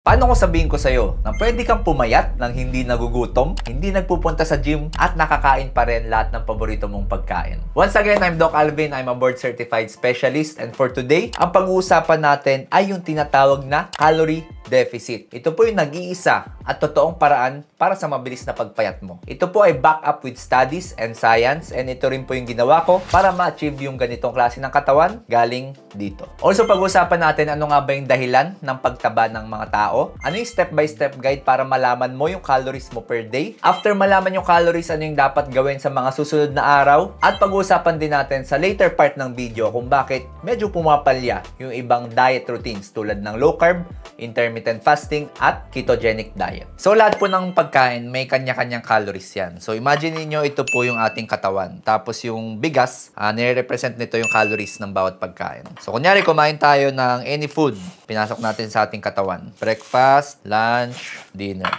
Paano ko sabihin ko sa'yo na pwede kang pumayat nang hindi nagugutom, hindi nagpupunta sa gym, at nakakain pa rin lahat ng paborito mong pagkain? Once again, I'm Doc Alvin. I'm a board-certified specialist. And for today, ang pag-uusapan natin ay yung tinatawag na calorie deficit. Ito po yung nag-iisa at totoong paraan para sa mabilis na pagpayat mo. Ito po ay back up with studies and science, and ito rin po yung ginawa ko para ma-achieve yung ganitong klase ng katawan galing dito. Also, pag-uusapan natin ano nga ba yung dahilan ng pagtaba ng mga tao, ano yung step-by-step guide para malaman mo yung calories mo per day. After malaman yung calories, ano yung dapat gawin sa mga susunod na araw, at pag-uusapan din natin sa later part ng video kung bakit medyo pumapalya yung ibang diet routines tulad ng low carb, intermittent fasting, at ketogenic diet. So, lahat po ng pagkain may kanya-kanyang calories yan. So, imagine niyo ito po yung ating katawan. Tapos yung bigas, nire-represent nito yung calories ng bawat pagkain. So, kunyari, kumain tayo ng any food. Pinasok natin sa ating katawan. Breakfast, lunch, dinner.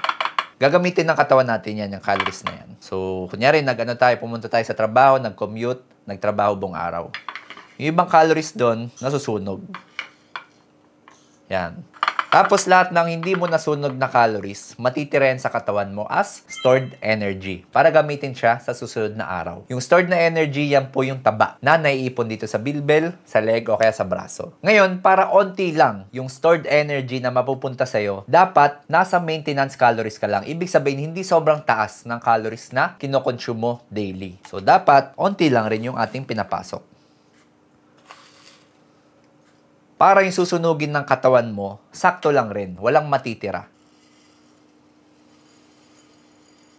Gagamitin ng katawan natin yan, yung calories na yan. So, kunyari, pumunta tayo sa trabaho, nag-commute, nagtrabaho buong araw. Yung ibang calories doon, nasusunog. Yan. Tapos lahat ng hindi mo nasunog na calories, matitira yan sa katawan mo as stored energy para gamitin siya sa susunod na araw. Yung stored na energy, yan po yung taba na naiipon dito sa bilbel, sa leg o kaya sa braso. Ngayon, para onti lang yung stored energy na mapupunta sa'yo, dapat nasa maintenance calories ka lang. Ibig sabihin, hindi sobrang taas ng calories na kinokonsume mo daily. So, dapat onti lang rin yung ating pinapasok. Para yung susunugin ng katawan mo, sakto lang rin, walang matitira.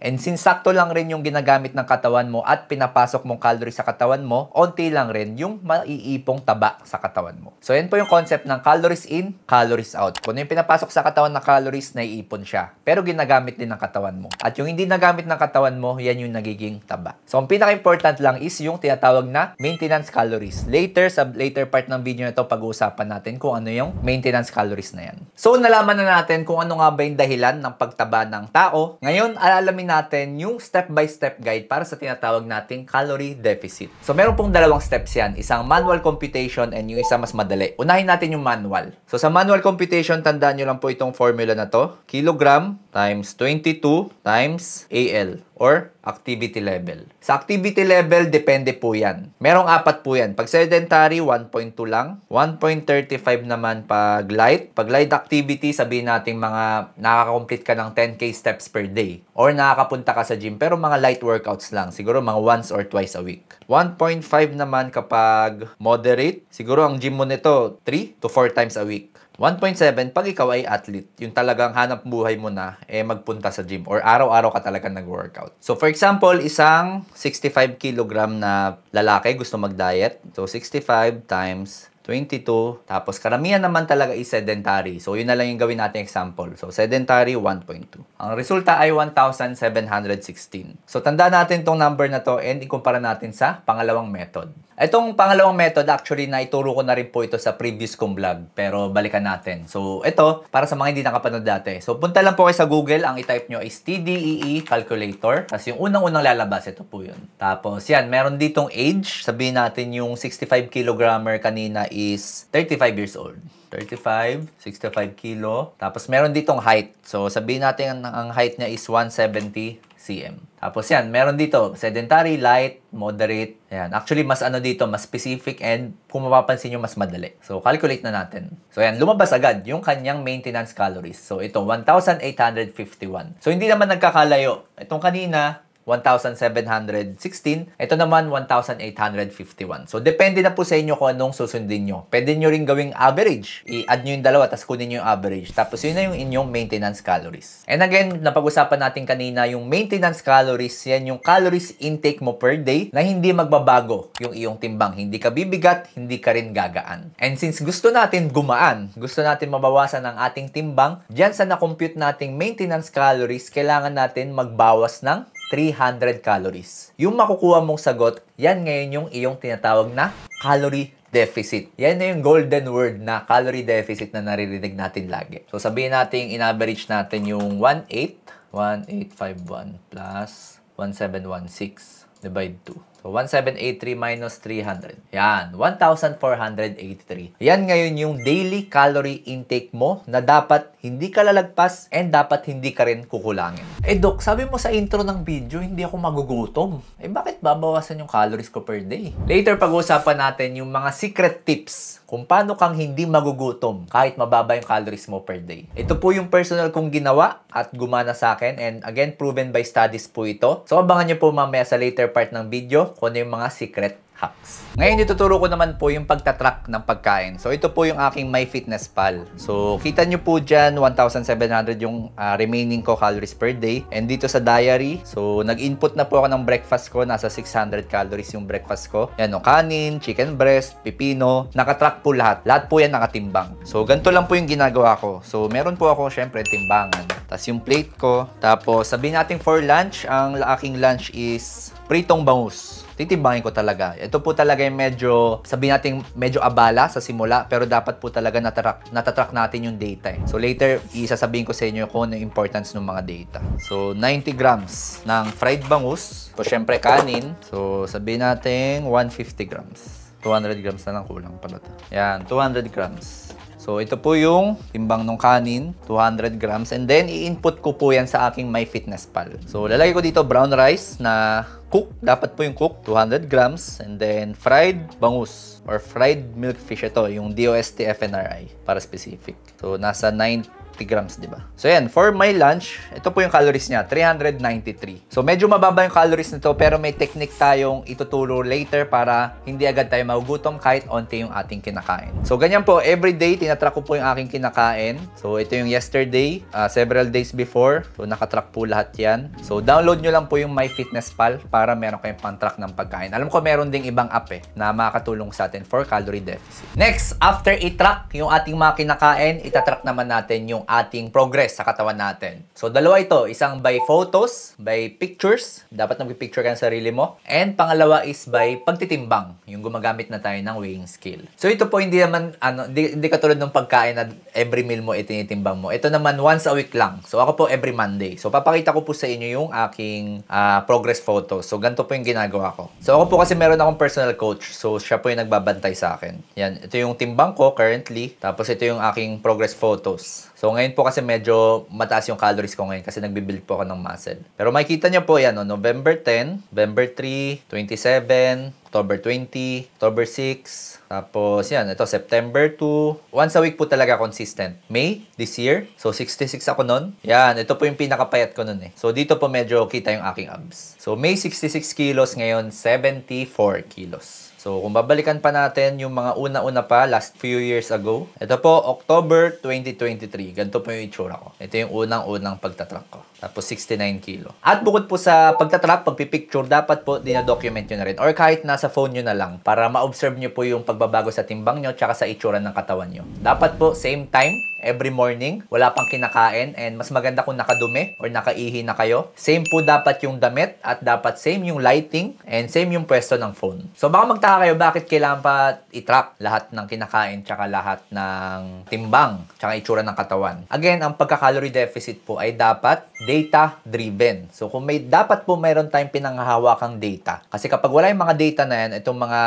And since sakto lang rin yung ginagamit ng katawan mo at pinapasok mong calories sa katawan mo, onti lang rin yung maiipong taba sa katawan mo. So, yan po yung concept ng calories in, calories out. Kung yung pinapasok sa katawan na calories, naiipon siya. Pero ginagamit din ng katawan mo. At yung hindi nagamit ng katawan mo, yan yung nagiging taba. So, ang pinaka-important lang is yung tinatawag na maintenance calories. Later, sa later part ng video na ito, pag-uusapan natin kung ano yung maintenance calories na yan. So, nalaman na natin kung ano nga ba yung dahilan ng pagtaba ng tao. Ngayon, alalamin natin yung step-by-step guide para sa tinatawag nating calorie deficit. So, meron pong dalawang steps yan. Isang manual computation and yung isa mas madali. Unahin natin yung manual. So, sa manual computation, tandaan nyo lang po itong formula na to. Kilogram times 22 times AL or activity level. Sa activity level, depende po yan. Merong apat po yan. Pag sedentary, 1.2 lang. 1.35 naman pag light. Pag light activity, sabihin natin mga nakaka-complete ka ng 10K steps per day. Or nakakapunta ka sa gym, pero mga light workouts lang. Siguro mga once or twice a week. 1.5 naman kapag moderate. Siguro ang gym mo nito, 3 to 4 times a week. 1.7 pag ikaw ay athlete, yung talagang hanap buhay mo na magpunta sa gym or araw-araw ka talaga nag-workout. So for example, isang 65 kilogram na lalaki gusto mag-diet. So 65 times 22, tapos karamihan naman talaga is sedentary. So, yun na lang yung gawin natin example. So, sedentary, 1.2. Ang resulta ay 1,716. So, tandaan natin tong number na to and ikumpara natin sa pangalawang method. Itong pangalawang method, actually, naituro ko na rin po ito sa previous kong vlog. Pero, balikan natin. So, ito, para sa mga hindi nakapanood dati. So, punta lang po kayo sa Google. Ang i-type nyo is TDEE calculator. Tapos, yung unang-unang lalabas, ito po yun. Tapos, yan, meron ditong age. Sabihin natin yung 65 kilogrammer kanina is 35 years old. 35, 65 kilo. Tapos, meron ditong height. So, sabihin natin ang height niya is 170 cm. Tapos yan, meron dito, sedentary, light, moderate. Ayan. Actually, mas dito, mas specific and kung mapapansin nyo, mas madali. So, calculate na natin. So, yan, lumabas agad yung kanyang maintenance calories. So, ito, 1,851. So, hindi naman nagkakalayo. Itong kanina, 1,716. Ito naman, 1,851. So, depende na po sa inyo kung anong susundin nyo. Pwede nyo rin gawing average. I-add nyo yung dalawa, tapos kunin nyo yung average. Tapos, yun na yung inyong maintenance calories. And again, napag-usapan natin kanina, yung maintenance calories, yan yung calories intake mo per day na hindi magbabago yung iyong timbang. Hindi ka bibigat, hindi ka rin gagaan. And since gusto natin gumaan, gusto natin mabawasan ang ating timbang, dyan sa na-compute nating maintenance calories, kailangan natin magbawas ng 300 calories. Yung makukuha mong sagot, yan ngayon yung iyong tinatawag na calorie deficit. Yan na yung golden word na calorie deficit na naririnig natin lagi. So sabihin natin, in-average natin yung 1851 plus 1716 divide 2. So, 1783 minus 300. Yan, 1,483. Yan ngayon yung daily calorie intake mo na dapat hindi ka lalagpas and dapat hindi ka rin kukulangin. Eh, Dok, sabi mo sa intro ng video, hindi ako magugutom. Eh, bakit babawasan yung calories ko per day? Later, pag-uusapan natin yung mga secret tips kung paano kang hindi magugutom kahit mababa yung calories mo per day. Ito po yung personal kong ginawa at gumana sa akin, and again, proven by studies po ito. So, abangan nyo po mamaya sa later part ng video kung ano yung mga secret hacks. Ngayon, ituturo ko naman po yung pagtatrack ng pagkain. So, ito po yung aking MyFitnessPal. So, kita nyo po dyan, 1,700 yung remaining ko calories per day. And dito sa diary, so, nag-input na po ako ng breakfast ko. Nasa 600 calories yung breakfast ko. Yan, kanin, chicken breast, pipino. Nakatrack po lahat. Lahat po yan nakatimbang. So, ganito lang po yung ginagawa ko. So, meron po ako, syempre, timbangan. Tapos yung plate ko. Tapos, sabihin natin for lunch, ang aking lunch is pritong bangus. Titimbangin ko talaga. Ito po talaga yung medyo, sabihin natin, medyo abala sa simula, pero dapat po talaga natatrack natin yung data. So later, isasabihin ko sa inyo kung ano yung importance ng mga data. So 90 grams ng fried bangus. So syempre kanin. So sabihin natin 150 grams. 200 grams na lang, kulang pala ito. Yan, 200 grams. So, ito po yung timbang ng kanin, 200 grams. And then, i-input ko po yan sa aking MyFitnessPal. So, lalagay ko dito brown rice na cook. Dapat po yung cook, 200 grams. And then, fried bangus or fried milkfish. Ito, yung DOST FNRI para specific. So, nasa 90 grams, di ba? So, yan. For my lunch, ito po yung calories niya, 393. So, medyo mababa yung calories nito, pero may technique tayong ituturo later para hindi agad tayo magugutom kahit onti yung ating kinakain. So, ganyan po. Every day, tinatrack ko po yung aking kinakain. So, ito yung yesterday, several days before. So, nakatrack po lahat yan. So, download nyo lang po yung MyFitnessPal para meron kayong pang-track ng pagkain. Alam ko, meron ding ibang app na makakatulong sa atin for calorie deficit. Next, after i-track yung ating mga kinakain, itatrack naman natin yung ating progress sa katawan natin. So, dalawa ito. Isang by photos, by pictures. Dapat nag-picture ka ng sarili mo. And pangalawa is by pagtitimbang. Yung gumagamit na tayo ng weighing scale. So, ito po hindi naman, hindi katulad ng pagkain na every meal mo itinitimbang mo. Ito naman once a week lang. So, ako po every Monday. So, papakita ko po sa inyo yung aking progress photos. So, ganito po yung ginagawa ko. So, ako po kasi meron akong personal coach. So, siya po yung nagbabantay sa akin. Yan. Ito yung timbang ko currently. Tapos, ito yung aking progress photos. So, ngayon po kasi medyo mataas yung calories ko ngayon kasi nagbibuild po ako ng muscle. Pero makikita nyo po yan, no? November 10, November 3, 27, October 20, October 6, tapos yan, ito September 2. Once a week po talaga consistent. May, this year, so 66 ako nun. Yan, ito po yung pinakapayat ko nun eh. So, dito po medyo kita yung aking abs. So, May 66 kilos, ngayon 74 kilos. So, kung babalikan pa natin yung mga una-una pa, last few years ago, ito po, October 2023. Ganito po yung itsura ko. Ito yung unang-unang pagtatrack ko. Tapos, 69 kilo. At bukod po sa pagtatrack, pagpipicture, dapat po dinadocument nyo na rin. Or kahit nasa phone nyo na lang para ma-observe nyo po yung pagbabago sa timbang nyo tsaka sa itsura ng katawan nyo. Dapat po, same time, every morning, wala pang kinakain, and mas maganda kung nakadumi or nakaihi na kayo. Same po dapat yung damit at dapat same yung lighting and same yung pwesto ng phone. So baka magtaka kayo bakit kailangan pa i-track lahat ng kinakain tsaka lahat ng timbang tsaka itsura ng katawan. Again, ang pagka-calorie deficit po ay dapat data-driven. So kung dapat po mayroon tayong pinanghahawakang data. Kasi kapag wala yung mga data na yan, itong mga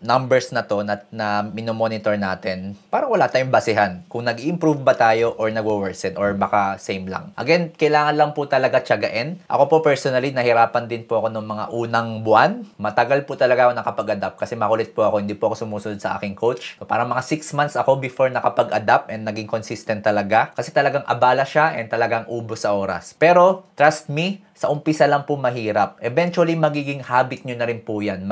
numbers na to na minomonitor natin, parang wala tayong basehan kung nag-improve ba tayo or nagwo-worsen or baka same lang. Again, kailangan lang po talaga tiyagain. Ako po personally, nahirapan din po ako ng mga unang buwan. Matagal po talaga ako nakapag-adapt kasi makulit po ako, hindi po ako sumusunod sa aking coach. So, parang mga 6 months ako before nakapag-adapt and naging consistent talaga. Kasi talagang abala siya and talagang ubos sa oras. Pero, trust me, sa umpisa lang po mahirap. Eventually, magiging habit nyo na rin po yan.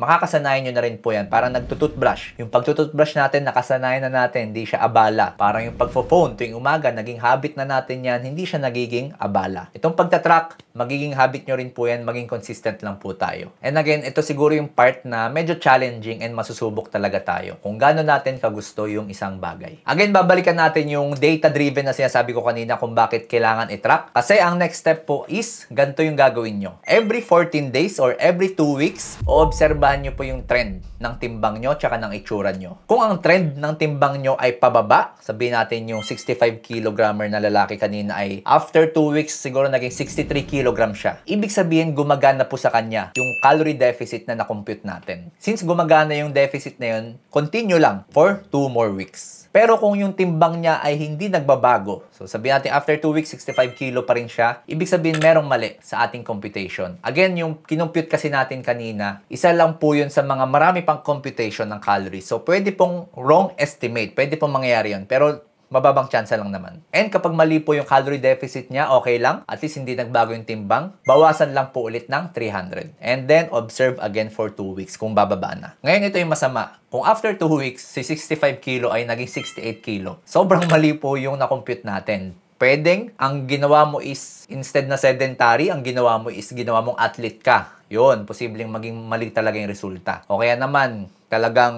Makakasanayan nyo na rin po yan. Parang nagtututbrush. Yung pagtututbrush natin, nakasanayan na natin, hindi siya abala. Parang yung pagpo-phone tuwing umaga, naging habit na natin yan, hindi siya nagiging abala. Itong pagtatrack, magiging habit nyo rin po yan, maging consistent lang po tayo. And again, ito siguro yung part na medyo challenging and masusubok talaga tayo kung gaano natin kagusto yung isang bagay. Again, babalikan natin yung data-driven na sinasabi ko kanina kung bakit kailangan i-track. Kasi ang next step po is ganito yung gagawin nyo. Every 14 days or every 2 weeks, oobserbahan nyo po yung trend ng timbang nyo tsaka ng itsura nyo. Kung ang trend ng timbang nyo ay pababa, sabihin natin yung 65 kilogrammer na lalaki kanina ay after 2 weeks siguro naging 63 kilogram siya. Ibig sabihin gumagana po sa kanya yung calorie deficit na na-compute natin. Since gumagana yung deficit na yun, continue lang for 2 more weeks. Pero kung yung timbang niya ay hindi nagbabago, so sabihin natin after 2 weeks, 65 kilo pa rin siya, ibig sabihin merong mali sa ating computation. Again, yung kinompute kasi natin kanina, isa lang po yun sa mga marami pang computation ng calories. So pwede pong wrong estimate, pwede pong mangyayari yun. Pero mababang tsansa lang naman. And kapag mali po yung calorie deficit niya, okay lang. At least hindi nagbago yung timbang. Bawasan lang po ulit ng 300. And then, observe again for 2 weeks kung bababa na. Ngayon, ito yung masama. Kung after 2 weeks, si 65 kilo ay naging 68 kilo. Sobrang mali po yung na-compute natin. Pwedeng, ang ginawa mo is, instead na sedentary, ang ginawa mo is, ginawa mong athlete ka. Yun, posibleng maging mali talaga yung resulta. O kaya naman, talagang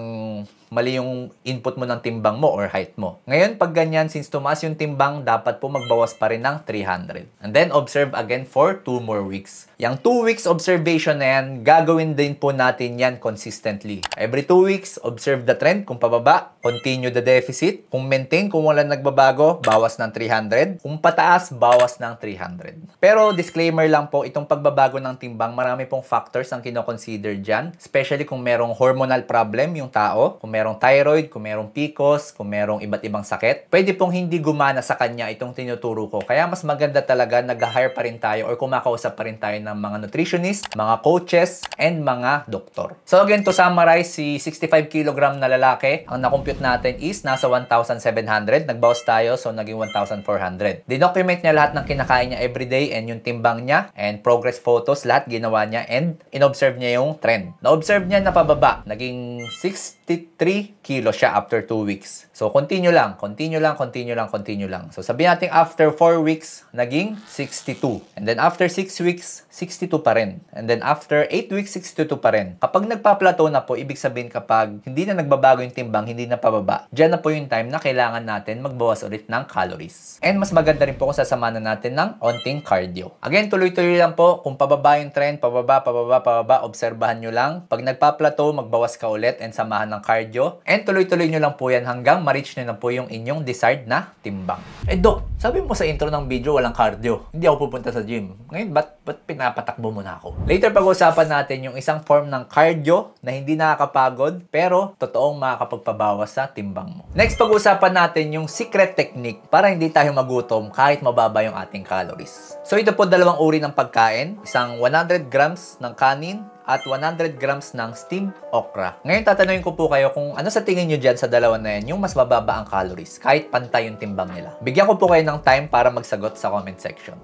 mali yung input mo ng timbang mo or height mo. Ngayon, pag ganyan, since tumaas yung timbang, dapat po magbawas pa rin ng 300. And then, observe again for 2 more weeks. Yang 2 weeks observation na yan, gagawin din po natin yan consistently. Every 2 weeks, observe the trend. Kung pababa, continue the deficit. Kung maintain, kung wala nagbabago, bawas ng 300. Kung pataas, bawas ng 300. Pero disclaimer lang po, itong pagbabago ng timbang, marami pong factors ang kinoconsider dyan. Especially kung merong hormonal problem yung tao, kung merong thyroid, kung merong PCOS, kung merong iba't ibang sakit, pwede pong hindi gumana sa kanya itong tinuturo ko. Kaya mas maganda talaga nag-hire pa rin tayo or kumakausap pa rin tayo ng mga nutritionist, mga coaches, and mga doktor. So again, to summarize, si 65 kg na lalaki, ang na-compute natin is nasa 1,700. Nagbawas tayo, so naging 1,400. Dinocument niya lahat ng kinakain niya everyday and yung timbang niya and progress photos, lahat ginawa niya and inobserve niya yung trend. Na-observe niya na pababa, naging 63 kilo siya after 2 weeks. So, continue lang. So, sabihin natin after 4 weeks, naging 62. And then after 6 weeks, 62 pa rin. And then after 8 weeks, 62 pa rin. Kapag nagpa-plateau na po, ibig sabihin kapag hindi na nagbabago yung timbang, hindi na pababa, dyan na po yung time na kailangan natin magbawas ulit ng calories. And mas maganda rin po kung sasamahan natin ng onting cardio. Again, tuloy-tuloy lang po. Kung pababa yung trend, pababa, obserbahan nyo lang. Pag nagpa-plateau, magbawas ka ulit and samahan ng cardio. And tuloy-tuloy nyo lang po yan hanggang ma-reach nyo na po yung inyong desired na timbang. Eh Dok, sabi mo sa intro ng video walang cardio. Hindi ako pupunta sa gym. Ngayon, ba't pinapatakbo mo na ako? Later pag-usapan natin yung isang form ng cardio na hindi nakakapagod pero totoong makakapagpabawas sa timbang mo. Next, pag-usapan natin yung secret technique para hindi tayo magutom kahit mababa yung ating calories. So ito po dalawang uri ng pagkain. Isang 100 grams ng kanin at 100 grams ng steamed okra. Ngayon, tatanungin ko po kayo kung ano sa tingin nyo dyan sa dalawa na yan yung mas mababa ang calories kahit pantay yung timbang nila. Bigyan ko po kayo ng time para magsagot sa comment section.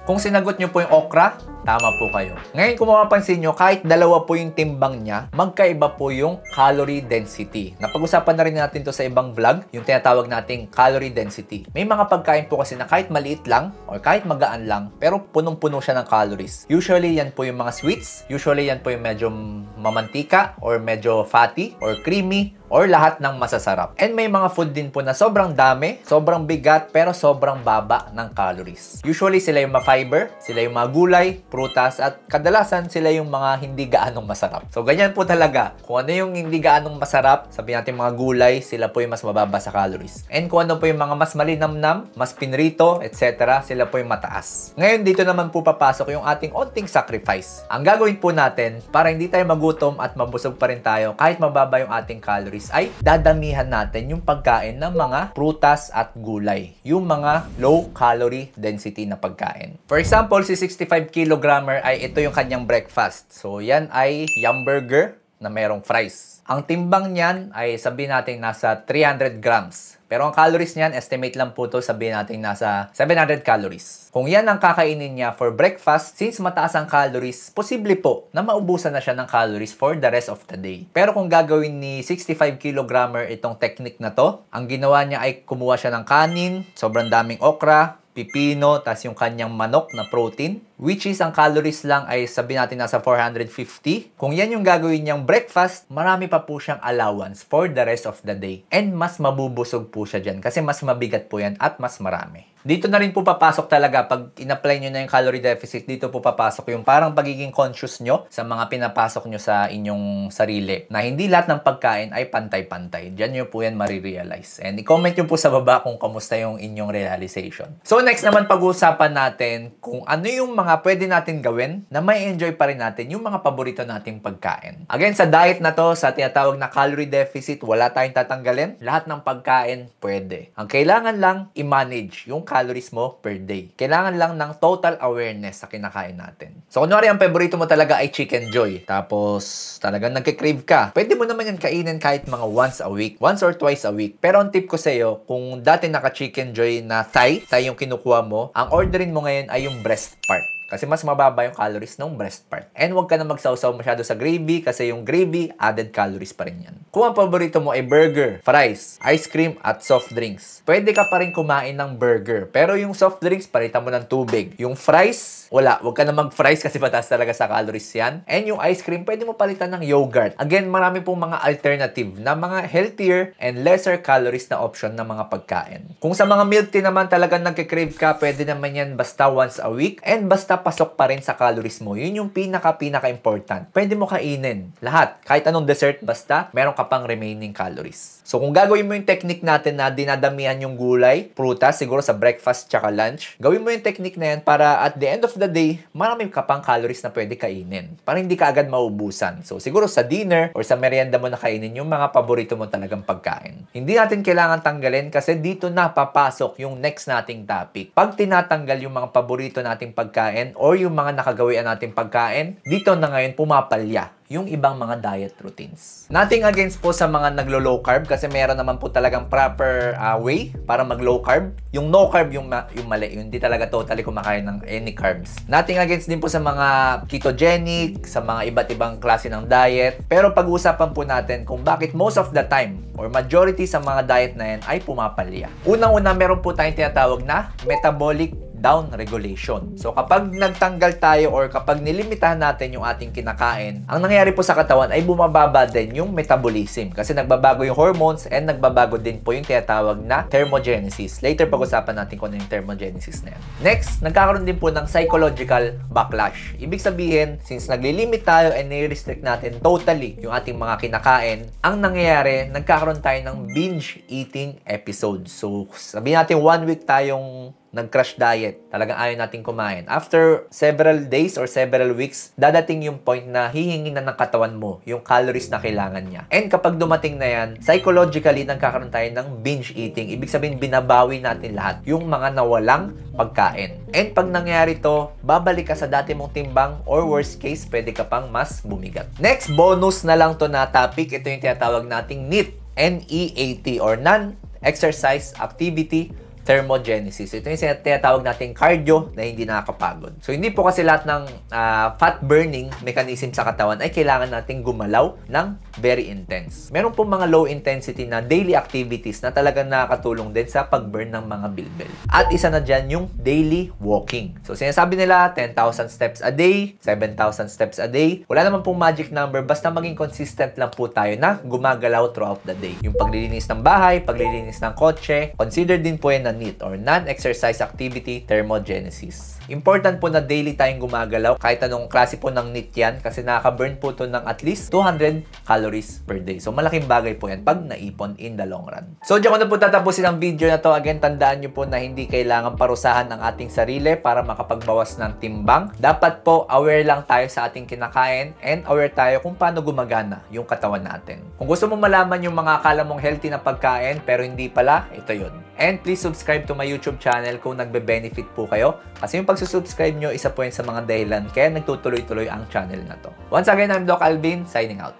Kung sinagot nyo po yung okra, tama po kayo. Ngayon, kung mapapansin nyo, kahit dalawa po yung timbang niya, magkaiba po yung calorie density. Napag-usapan na rin natin to sa ibang vlog, yung tinatawag nating calorie density. May mga pagkain po kasi na kahit maliit lang, or kahit magaan lang, pero punong-puno siya ng calories. Usually, yan po yung mga sweets. Usually, yan po yung medyo mamantika, or medyo fatty, or creamy, or lahat ng masasarap. And may mga food din po na sobrang dami, sobrang bigat, pero sobrang baba ng calories. Usually, sila yung ma-fiber, sila yung mga gulay, prutas, at kadalasan sila yung mga hindi gaanong masarap. So, ganyan po talaga. Kung ano yung hindi gaanong masarap, sabihin natin mga gulay, sila po yung mas mababa sa calories. And kung ano po yung mga mas malinamnam, mas pinrito, etc., sila po yung mataas. Ngayon, dito naman po papasok yung ating onting sacrifice. Ang gagawin po natin, para hindi tayo magutom at mabusog pa rin tayo, kahit mababa yung ating calories, ay dadamihan natin yung pagkain ng mga prutas at gulay. Yung mga low calorie density na pagkain. For example, si 65 kilogrammer ay ito yung kanyang breakfast. So, yan ay yum burger na merong fries. Ang timbang niyan ay sabihin natin nasa 300 grams. Pero ang calories niyan, estimate lang po to, sabihin natin nasa 700 calories. Kung yan ang kakainin niya for breakfast, since mataas ang calories, posible po na maubusan na siya ng calories for the rest of the day. Pero kung gagawin ni 65 kilogrammer itong technique na to, ang ginawa niya ay kumuha siya ng kanin, sobrang daming okra, pipino, tas yung kanyang manok na protein, which is ang calories lang ay sabi natin nasa 450. Kung yan yung gagawin niyang breakfast, marami pa po siyang allowance for the rest of the day. And mas mabubusog po siya dyan kasi mas mabigat po yan at mas marami. Dito na rin po papasok talaga pag in-apply nyo na yung calorie deficit, dito po papasok yung parang pagiging conscious nyo sa mga pinapasok nyo sa inyong sarili na hindi lahat ng pagkain ay pantay-pantay. Diyan nyo po yan marirealize. And i-comment nyo po sa baba kung kamusta yung inyong realization. So next naman pag-uusapan natin kung ano yung mga pwede natin gawin na may enjoy pa rin natin yung mga paborito nating pagkain. Again, sa diet na to, sa tinatawag na calorie deficit, wala tayong tatanggalin. Lahat ng pagkain pwede. Ang kailangan lang i-manage yung calories mo per day. Kailangan lang ng total awareness sa kinakain natin. So, kunwari, ang favorito mo talaga ay Chicken Joy. Tapos, talagang nagkikrave ka. Pwede mo naman yan kainin kahit mga once a week. Once or twice a week. Pero ang tip ko sa'yo, kung dati naka-Chicken Joy na thigh yung kinukuha mo, ang orderin mo ngayon ay yung breast part. Kasi mas mababa yung calories ng breast part. And huwag ka na magsawsaw masyado sa gravy kasi yung gravy, added calories pa rin yan. Kung ang paborito mo ay burger, fries, ice cream, at soft drinks, pwede ka pa rin kumain ng burger. Pero yung soft drinks, palitan mo ng tubig. Yung fries, wala. Huwag ka na mag-fries kasi mataas talaga sa calories yan. And yung ice cream, pwede mo palitan ng yogurt. Again, marami pong mga alternative na mga healthier and lesser calories na option ng mga pagkain. Kung sa mga milk tea naman talagang nagkikrave ka, pwede naman yan basta once a week and basta pasok pa rin sa calories mo. Yun yung pinaka-important. Pwede mo kainin lahat. Kahit anong dessert, basta meron ka pang remaining calories. So, kung gagawin mo yung technique natin na dinadamihan yung gulay, prutas, siguro sa breakfast tsaka lunch, gawin mo yung technique na yan para at the end of the day, marami ka pang calories na pwede kainin. Para hindi ka agad maubusan. So, siguro sa dinner or sa merienda mo na kainin yung mga paborito mo talagang pagkain. Hindi natin kailangan tanggalin kasi dito na papasok yung next nating topic. Pag tinatanggal yung mga paborito nating pagkain or yung mga nakagawian nating pagkain, dito na ngayon pumapalya yung ibang mga diet routines. Nothing against po sa mga naglo-low carb kasi meron naman po talagang proper way para mag-low carb. Yung no carb yung mali, yung hindi talaga totally kumakain ng any carbs. Nothing against din po sa mga ketogenic, sa mga iba't ibang klase ng diet. Pero pag-uusapan po natin kung bakit most of the time or majority sa mga diet na yan ay pumapalya. Unang-una, meron po tayong tinatawag na metabolic down regulation. So, kapag nagtanggal tayo or kapag nilimitahan natin yung ating kinakain, ang nangyayari po sa katawan ay bumababa din yung metabolism kasi nagbabago yung hormones and nagbabago din po yung tinatawag na thermogenesis. Later, pag-usapan natin kung ano yung thermogenesis na yan. Next, nagkakaroon din po ng psychological backlash. Ibig sabihin, since naglilimit tayo and nire-restrict natin totally yung ating mga kinakain, ang nangyayari, nagkakaroon tayo ng binge eating episode. So, sabihin natin 1 week tayong nag-crash diet. Talagang ayaw natin kumain. After several days or several weeks, dadating yung point na hihingin na ng katawan mo yung calories na kailangan niya. And kapag dumating na yan, psychologically, nagkakaroon tayo ng binge eating. Ibig sabihin, binabawi natin lahat yung mga nawalang pagkain. And pag nangyari to, babalik ka sa dati mong timbang or worst case, pwede ka pang mas bumigat. Next, bonus na lang to na topic. Ito yung tinatawag nating NEAT. N-E-A-T or Non-Exercise Activity Thermogenesis. Ito yung tinatawag natin cardio na hindi nakakapagod. So, hindi po kasi lahat ng fat burning mechanism sa katawan ay kailangan natin gumalaw ng very intense. Meron po mga low intensity na daily activities na talagang nakakatulong din sa pag-burn ng mga bilbil. At isa na dyan yung daily walking. So, sinasabi nila 10,000 steps a day, 7,000 steps a day. Wala naman pong magic number, basta maging consistent lang po tayo na gumagalaw throughout the day. Yung paglilinis ng bahay, paglilinis ng kotse, consider din po yan na NEAT or Non-Exercise Activity Thermogenesis. Important po na daily tayong gumagalaw kahit anong klase po ng NEAT yan kasi nakaka-burn po ito ng at least 200 calories per day. So malaking bagay po yan pag naipon in the long run. So diyan ko na po tatapusin ang video na to. Again, tandaan nyo po na hindi kailangan parusahan ang ating sarili para makapagbawas ng timbang. Dapat po aware lang tayo sa ating kinakain and aware tayo kung paano gumagana yung katawan natin. Kung gusto mo malaman yung mga akala mong healthy na pagkain pero hindi pala, ito yun. And please subscribe to my YouTube channel kung nagbe-benefit po kayo. Kasi yung pagsusubscribe nyo, isa po yun sa mga dahilan kaya nagtutuloy-tuloy ang channel na to. Once again, I'm Doc Alvin, signing out.